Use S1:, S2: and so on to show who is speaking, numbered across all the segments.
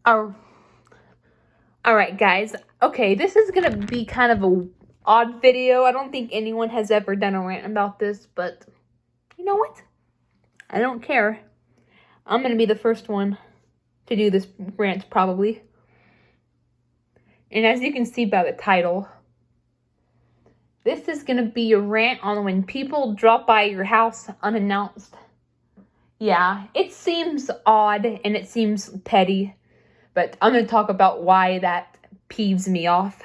S1: Oh, all right, guys. Okay, this is gonna be kind of a odd video. I don't think anyone has ever done a rant about this, but you know what? I don't care. I'm gonna be the first one to do this rant, probably. And as you can see by the title, this is gonna be a rant on when people drop by your house unannounced. Yeah, it seems odd and it seems petty, but I'm gonna talk about why that peeves me off,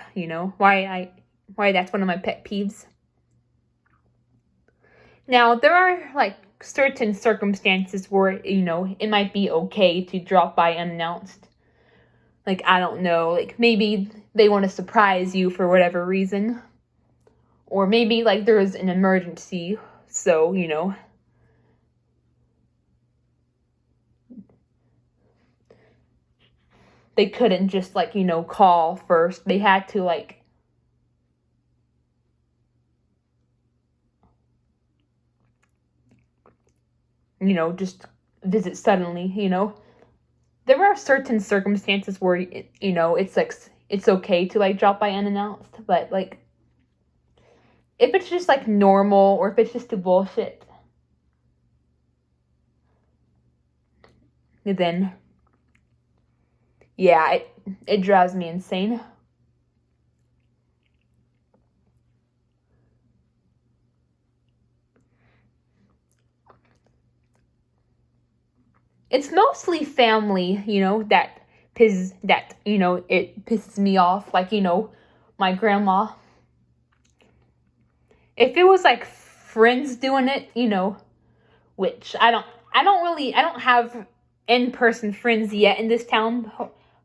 S1: why that's one of my pet peeves. Now, there are like certain circumstances where, it might be okay to drop by unannounced. Like, I don't know, like maybe they want to surprise you for whatever reason. Or maybe like there's an emergency, so, they couldn't just call first. They had to just visit suddenly, There are certain circumstances where, it's okay to drop by unannounced, but if it's just normal or if it's just too bullshit, then yeah, it drives me insane. It's mostly family, that it pisses me off. My grandma. If it was friends doing it, which I don't have in-person friends yet in this town.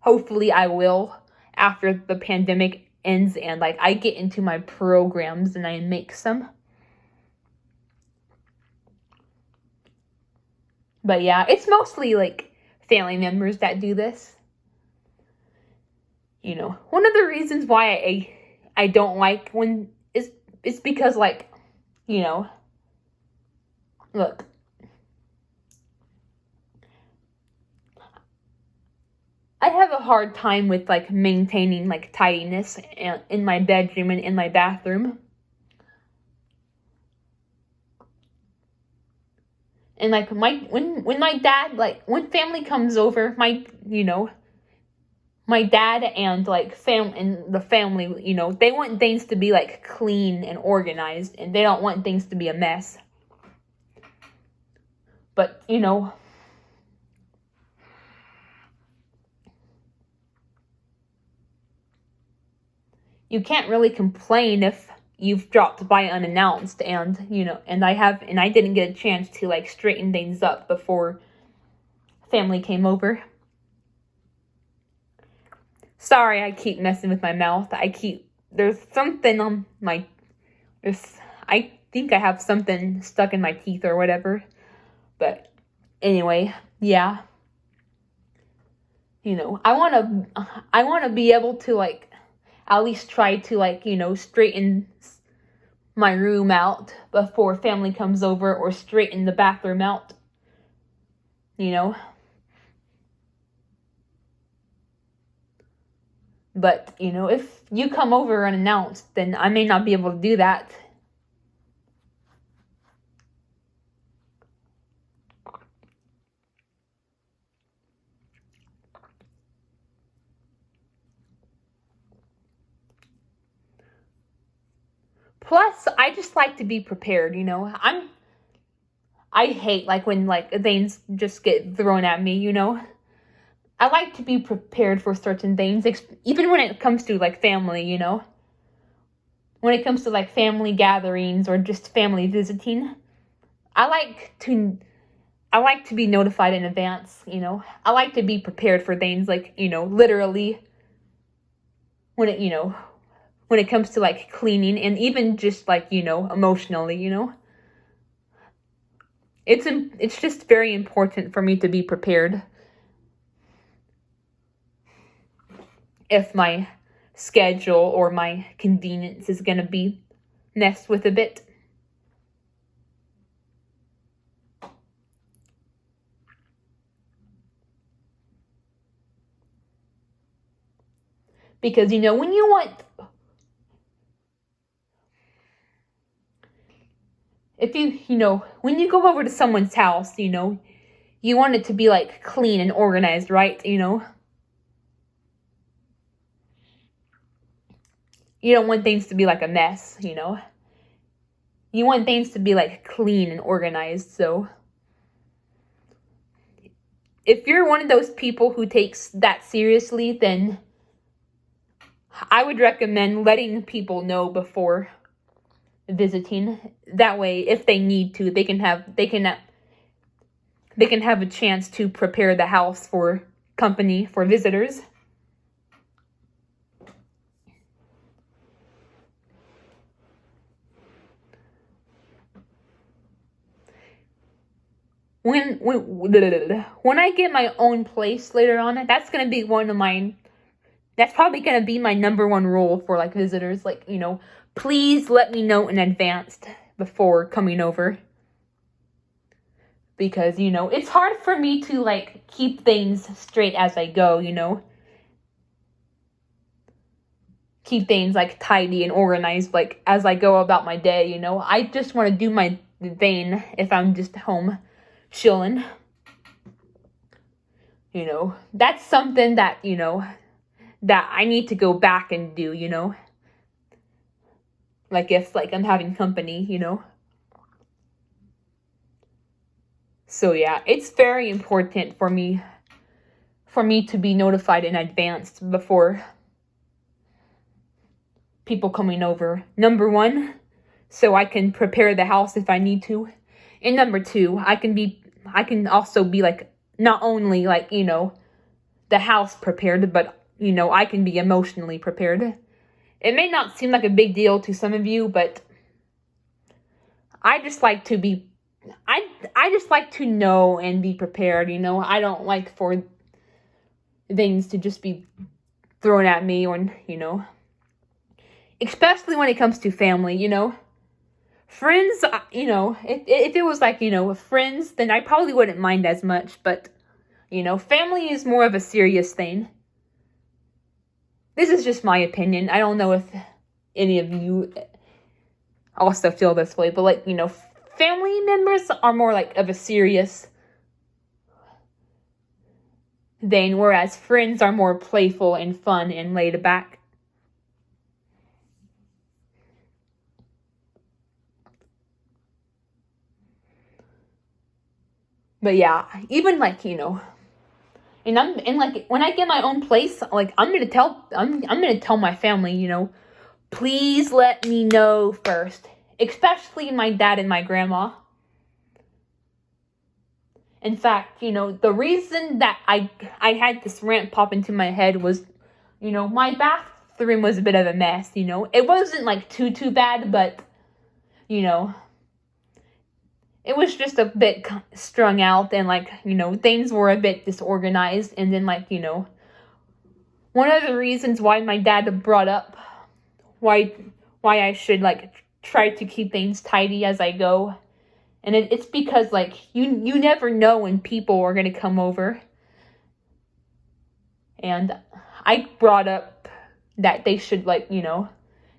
S1: Hopefully I will after the pandemic ends and I get into my programs and I make some. But yeah, it's mostly family members that do this. One of the reasons why I don't like when it's because look, I have a hard time with maintaining tidiness in my bedroom and in my bathroom. And when my dad when family comes over, my dad and the family, they want things to be clean and organized, and they don't want things to be a mess. But you can't really complain if you've dropped by unannounced and I didn't get a chance to straighten things up before family came over. Sorry, I keep messing with my mouth. There's something on I think I have something stuck in my teeth or whatever. But anyway, yeah. I want to be able to at least try to straighten my room out before family comes over, or straighten the bathroom out. But, if you come over unannounced, then I may not be able to do that. Plus, I just like to be prepared, I hate when things just get thrown at me, I like to be prepared for certain things, even when it comes to family, when it comes to family gatherings or just family visiting. I like to be notified in advance, I like to be prepared for things literally when it comes to cleaning, and even just emotionally, it's just very important for me to be prepared if my schedule or my convenience is going to be messed with a bit. Because, you know, when you want, when you go over to someone's house, you know, you want it to be like clean and organized, right? You know, you don't want things to be like a mess, you know. You want things to be like clean and organized. So if you're one of those people who takes that seriously, then I would recommend letting people know before visiting. That way, if they need to, they can have a chance to prepare the house for company, for visitors. When I get my own place later on, that's probably gonna be my number one rule for like visitors. Like, you know, please let me know in advance before coming over. Because, you know, it's hard for me to like keep things straight as I go, you know. Keep things like tidy and organized like as I go about my day, you know. I just want to do my thing if I'm just home chilling. You know, that's something that, you know, that I need to go back and do, you know. Like if like I'm having company, you know. So yeah, it's very important for me to be notified in advance before people coming over. Number one, so I can prepare the house if I need to. And number two, I can also be like, not only like, you know, the house prepared, but, you know, I can be emotionally prepared. It may not seem like a big deal to some of you, but I just like to know and be prepared, you know. I don't like for things to just be thrown at me, or, you know, especially when it comes to family, you know. Friends, you know, if it was like, you know, with friends, then I probably wouldn't mind as much, but, you know, family is more of a serious thing. This is just my opinion. I don't know if any of you also feel this way, but like, you know, family members are more like of a serious thing, whereas friends are more playful and fun and laid back. But yeah, even like, you know, and like when I get my own place, like I'm gonna tell my family, you know, please let me know first, especially my dad and my grandma. In fact, you know, the reason that I had this rant pop into my head was, you know, my bathroom was a bit of a mess, you know. It wasn't like too bad, but, you know, it was just a bit strung out, and like, you know, things were a bit disorganized. And then like, you know, one of the reasons why my dad brought up why I should like try to keep things tidy as I go, and it's because like you never know when people are going to come over. And I brought up that they should like, you know,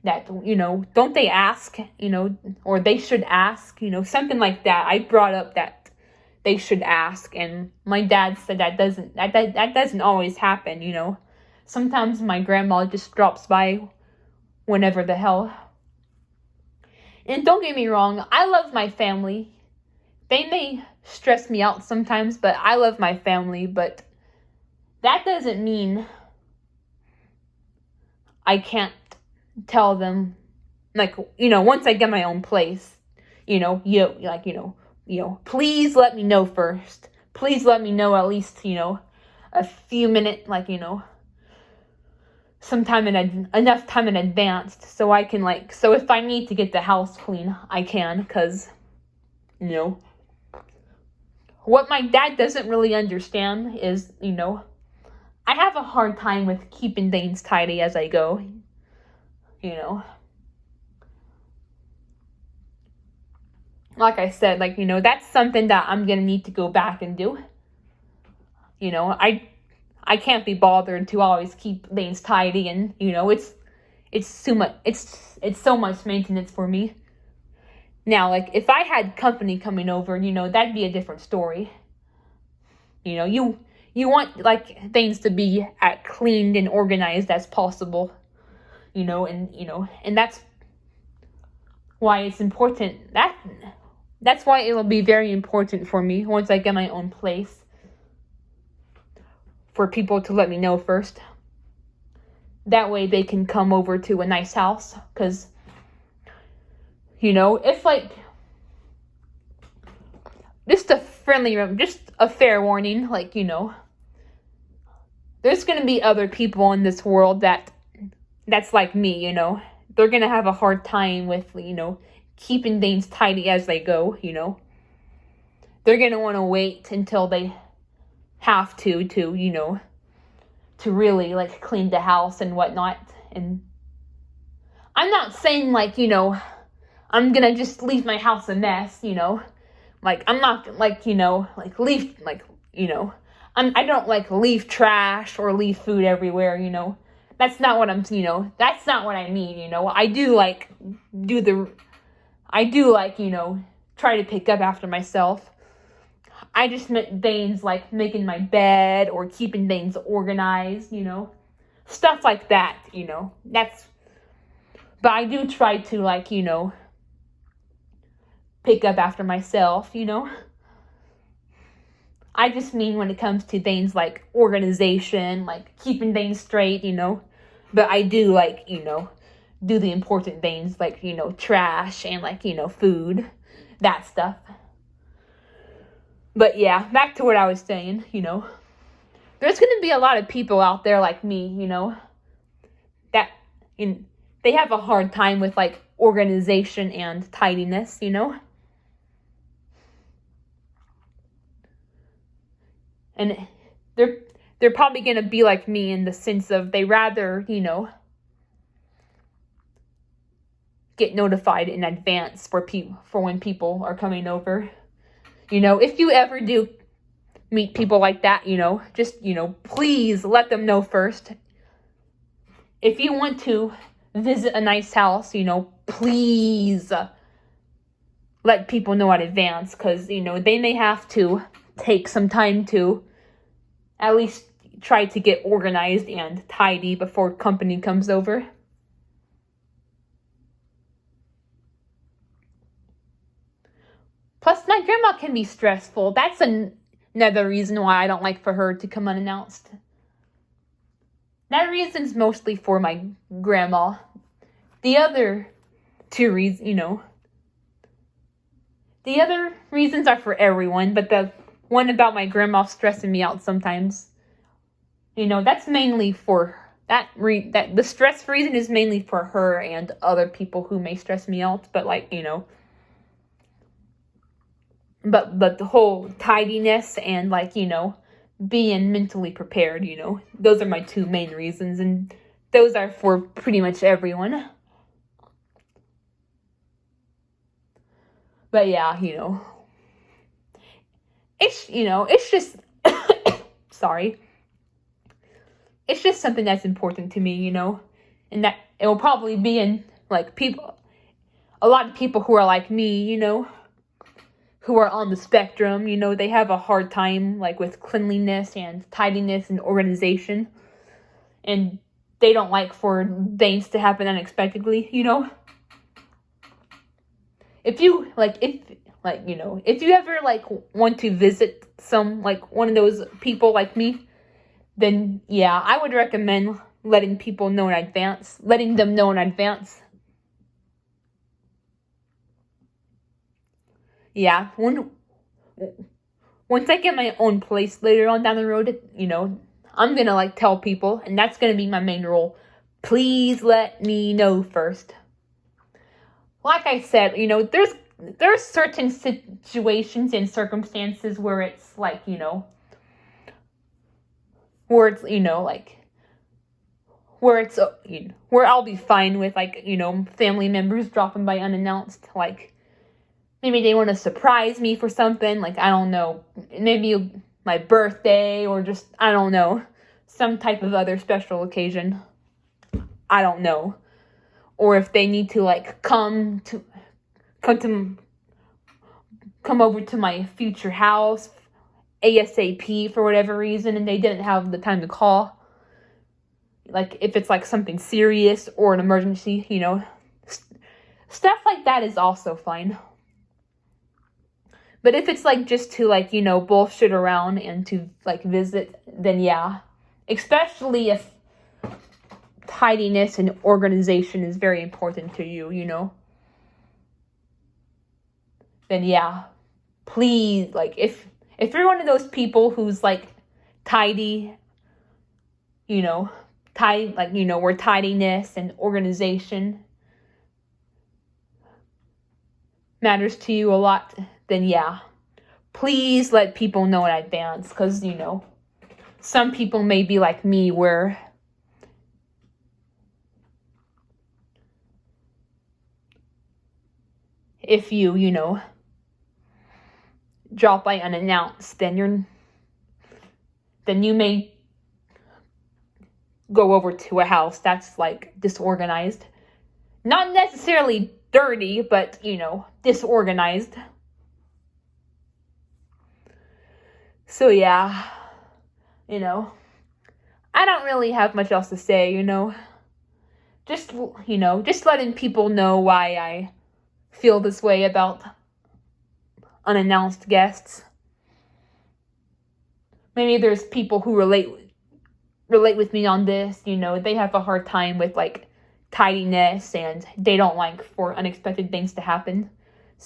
S1: that, you know, don't they ask, you know, or they should ask, you know, something like that. I brought up that they should ask, and my dad said that doesn't always happen, you know. Sometimes my grandma just drops by whenever the hell. And don't get me wrong, I love my family. They may stress me out sometimes, but I love my family. But that doesn't mean I can't tell them, like, you know, once I get my own place, you know, please let me know first. Please let me know at least, you know, a few minutes, like, you know, enough time in advance, so I can like, so if I need to get the house clean, I can. Because, you know, what my dad doesn't really understand is, you know, I have a hard time with keeping things tidy as I go, you know. Like I said, like, you know, that's something that I'm gonna need to go back and do. You know, I I can't be bothered to always keep things tidy, and, you know, it's too much, it's so much maintenance for me. Now, like, if I had company coming over, you know, that'd be a different story. You know, you want, like, things to be as cleaned and organized as possible, you know, and that's why it's important. That's why it will be very important for me once I get my own place, for people to let me know first. That way they can come over to a nice house, because, you know, if, like, just a fair warning, like, you know, there's going to be other people in this world that's like me, you know. They're going to have a hard time with, you know, keeping things tidy as they go, you know. They're going to want to wait until they have to, you know, to really, like, clean the house and whatnot. And I'm not saying, like, you know, I'm going to just leave my house a mess, you know. Like, I'm not, like, you know, like, leave, like, you know, I don't, like, leave trash or leave food everywhere, you know. That's not what you know, that's not what I mean, you know. I do, like, you know, try to pick up after myself. I just meant things like making my bed or keeping things organized, you know. Stuff like that, you know. But I do try to, like, you know, pick up after myself, you know. I just mean when it comes to things like organization, like keeping things straight, you know. But I do, like, you know, do the important things like, you know, trash and, like, you know, food, that stuff. But yeah, back to what I was saying, you know. There's going to be a lot of people out there like me, you know, that they have a hard time with, like, organization and tidiness, you know. And they're probably going to be like me in the sense of they rather, you know, get notified in advance for when people are coming over. You know, if you ever do meet people like that, you know, just, you know, please let them know first. If you want to visit a nice house, you know, please let people know in advance, because, you know, they may have to take some time to at least try to get organized and tidy before company comes over. Plus, my grandma can be stressful. That's another reason why I don't like for her to come unannounced. That reason's mostly for my grandma. The other two reasons, you know, the other reasons are for everyone, but the one about my grandma stressing me out sometimes, you know, that's mainly for that the stress reason is mainly for her and other people who may stress me out, but, like, you know, but the whole tidiness and, like, you know, being mentally prepared, you know, those are my two main reasons, and those are for pretty much everyone. But yeah, you know, it's just sorry. It's just something that's important to me, you know, and that it will probably be in, like, a lot of people who are like me, you know, who are on the spectrum, you know, they have a hard time, like, with cleanliness and tidiness and organization, and they don't like for things to happen unexpectedly, you know. If you ever, like, want to visit some, like, one of those people like me, then yeah, I would recommend letting them know in advance. Yeah, once I get my own place later on down the road, you know, I'm gonna, like, tell people, and that's gonna be my main role. Please let me know first. Like I said, you know, there's certain situations and circumstances where it's, like, you know, where it's, you know, like, where it's, you know, where I'll be fine with, like, you know, family members dropping by unannounced, like, maybe they want to surprise me for something, like, I don't know, maybe my birthday, or just, I don't know, some type of other special occasion. I don't know. Or if they need to like come over to my future house ASAP for whatever reason and they didn't have the time to call. Like if it's like something serious or an emergency, you know, stuff like that is also fine. But if it's like just to like, you know, bullshit around and to like visit, then yeah. Especially if tidiness and organization is very important to you, you know. Then yeah. Please, like if you're one of those people who's like tidy, you know, where tidiness and organization matters to you a lot, then yeah, please let people know in advance, because, you know, some people may be like me where if you know, drop by unannounced, then you may go over to a house that's like disorganized. Not necessarily dirty, but, you know, disorganized. So yeah, you know, I don't really have much else to say, you know. Just letting people know why I feel this way about unannounced guests. Maybe there's people who relate with me on this, you know, they have a hard time with like tidiness and they don't like for unexpected things to happen,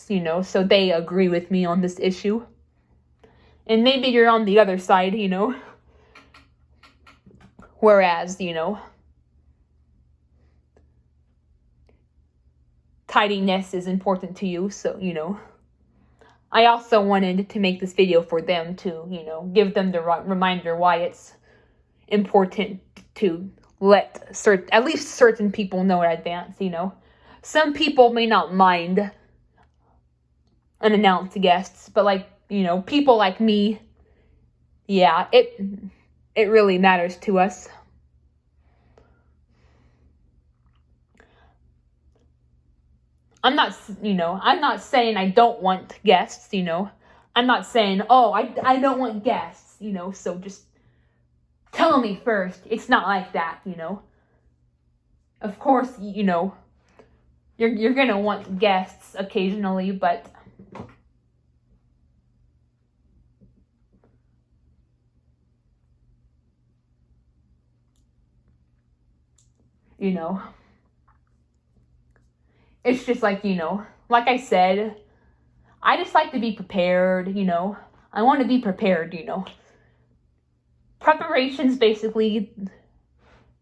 S1: you know, so they agree with me on this issue. And maybe you're on the other side, you know, whereas, you know, tidiness is important to you, so, you know, I also wanted to make this video for them to, you know, give them the reminder why it's important to let at least certain people know in advance, you know. Some people may not mind unannounced guests, but like, you know, people like me, yeah, it really matters to us. I'm not saying I don't want guests, you know. I'm not saying, oh, I don't want guests, you know, so just tell me first. It's not like that, you know. Of course, you know, you're gonna want guests occasionally, but you know, it's just like, you know, like I said, I just like to be prepared, you know. I want to be prepared, you know. Preparation's basically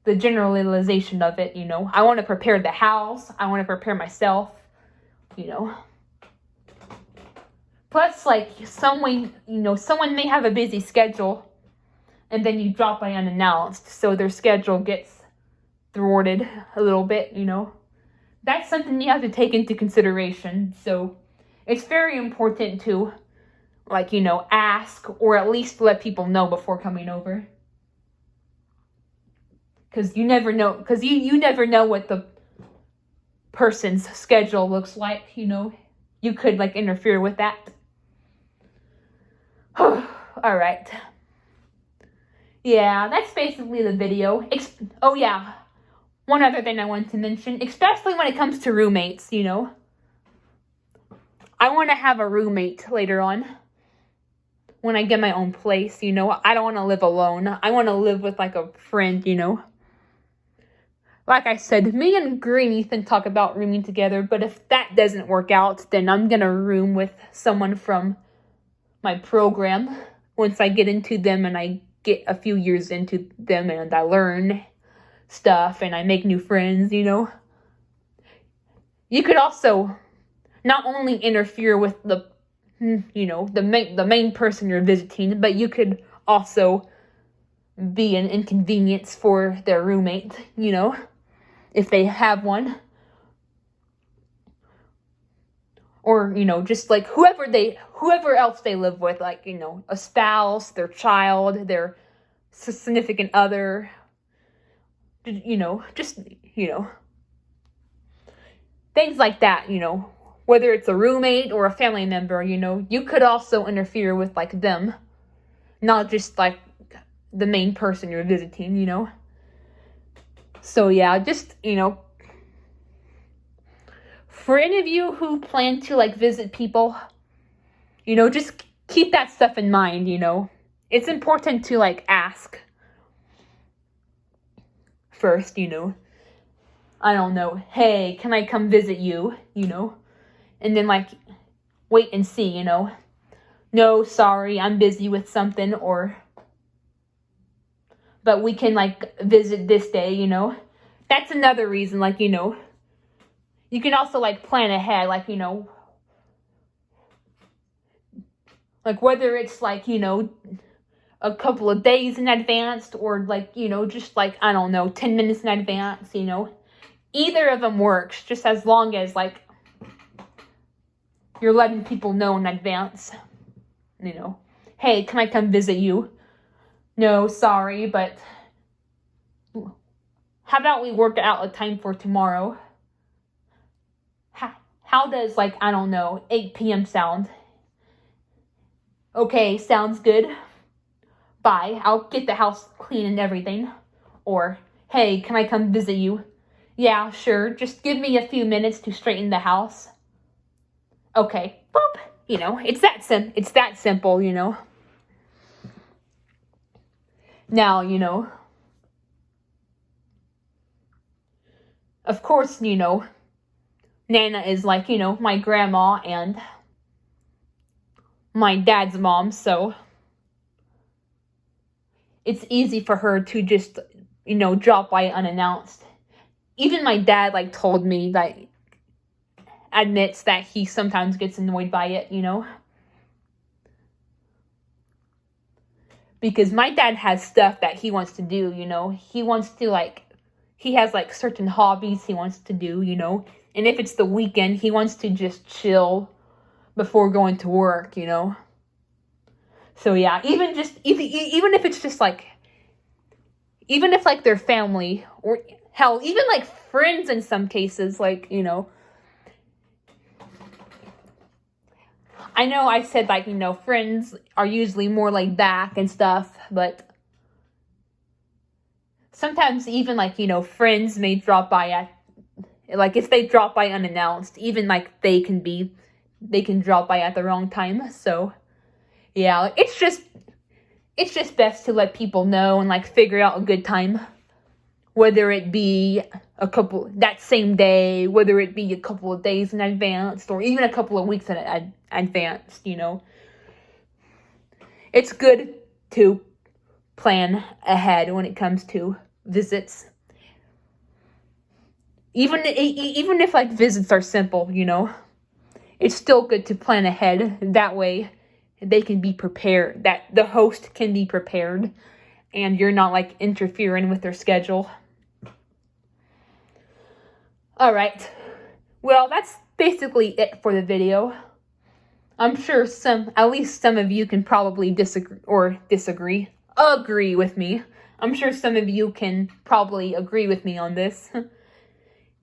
S1: the generalization of it, you know. I want to prepare the house. I want to prepare myself, you know. Plus, like, someone may have a busy schedule, and then you drop by unannounced, so their schedule gets thwarted a little bit, you know. That's something you have to take into consideration. So it's very important to, like, you know, ask or at least let people know before coming over. Because you never know, you never know what the person's schedule looks like, you know. You could, like, interfere with that. All right. Yeah, that's basically the video. Oh, yeah. One other thing I wanted to mention, especially when it comes to roommates, you know. I want to have a roommate later on. When I get my own place, you know. I don't want to live alone. I want to live with, like, a friend, you know. Like I said, me and Green Ethan talk about rooming together, but if that doesn't work out, then I'm going to room with someone from my program once I get into them and I get a few years into them and I learn stuff and I make new friends, you know. You could also not only interfere with the, you know, the main person you're visiting, but you could also be an inconvenience for their roommate, you know, if they have one. Or, you know, just like whoever else they live with, like, you know, a spouse, their child, their significant other, just, things like that, whether it's a roommate or a family member, you could also interfere with, like, them, not just, like, the main person you're visiting, So, yeah, just, for any of you who plan to, like, visit people, just keep that stuff in mind, It's important to, like, ask first, I don't know, hey, can I come visit you, And then, like, wait and see, No, sorry, I'm busy with something, but we can, like, visit this day, That's another reason, like, you can also, like, plan ahead, like, like, whether it's, like, a couple of days in advance, or, like, just, like, I don't know, 10 minutes in advance, Either of them works, just as long as, like, you're letting people know in advance, Hey, can I come visit you? No, sorry, but how about we work out a time for tomorrow? How does, like, I don't know, 8 p.m. sound? Okay, sounds good. Bye, I'll get the house clean and everything. Or, hey, can I come visit you? Yeah, sure, just give me a few minutes to straighten the house. Okay, boop. It's that simple, Now, of course, Nana is, like, my grandma and my dad's mom, so it's easy for her to just, drop by unannounced. Even my dad, like, told me that, admits that he sometimes gets annoyed by it, Because my dad has stuff that he wants to do, He wants to, like, he has, like, certain hobbies he wants to do, And if it's the weekend, he wants to just chill before going to work, So, yeah, even if it's just, like, even if, like, their family, or, hell, even, like, friends in some cases, like, I know I said, like, friends are usually more laid back and stuff, but sometimes even, like, friends may drop by like, if they drop by unannounced, even, like, they can drop by at the wrong time, so, yeah, it's just best to let people know and, like, figure out a good time, whether it be that same day, whether it be a couple of days in advance, or even a couple of weeks in advance, It's good to plan ahead when it comes to visits. Even if, like, visits are simple, it's still good to plan ahead. That way they can be prepared, that the host can be prepared, and you're not, like, interfering with their schedule. All right. Well, that's basically it for the video. I'm sure at least some of you can probably agree with me. I'm sure some of you can probably agree with me on this.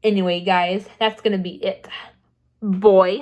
S1: Anyway, guys, that's gonna be it. Boy.